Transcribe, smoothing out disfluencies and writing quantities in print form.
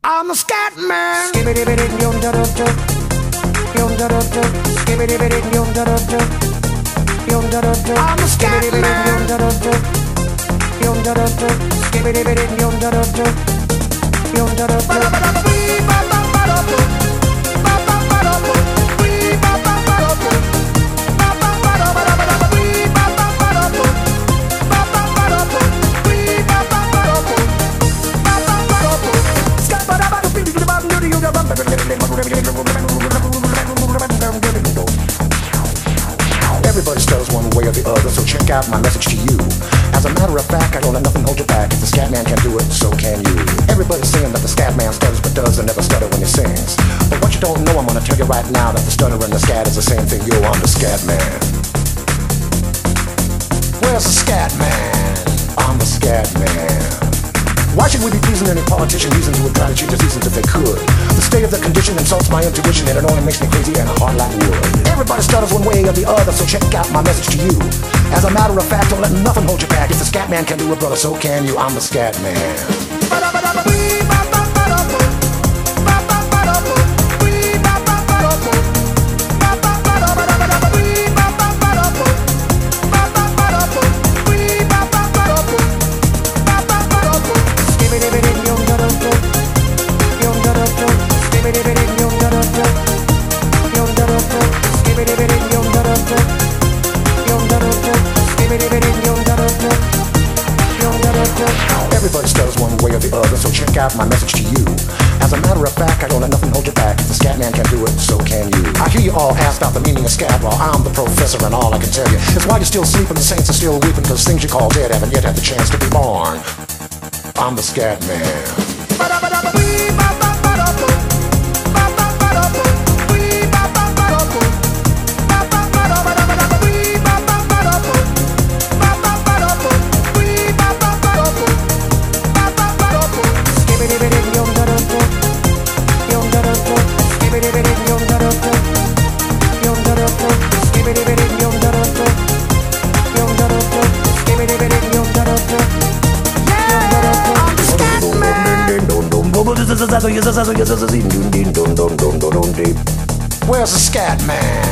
I'm a scat man. I'm a scat Everybody stutters one way or the other, so check out my message to you. As a matter of fact, I don't let nothing hold you back. If the scat man can do it, so can you. Everybody's saying that the scat man stutters but does and never stutter when he sings. But what you don't know, I'm gonna tell you right now, that the stutter and the scat is the same thing. Yo, I'm the scat man. Where's the scat man? I'm the scat man. Why should we be pleasing any politician? Reasons would try to change the seasons if they could. The state of the condition insults my intuition, and it only makes me crazy and hard like wood. Everybody stutters one way or the other, so check out my message to you. As a matter of fact, don't let nothing hold you back. If the scat man can do it, brother, so can you. I'm the scat man. Everybody stutters one way or the other, so check out my message to you. As a matter of fact, I don't let nothing hold you back. If the scat man can do it, so can you. I hear you all ask about the meaning of scat. Well, I'm the professor, and all I can tell you is while you're still sleeping, the saints are still weeping, because things you call dead haven't yet had the chance to be born. I'm the scat man. Where's the scat man?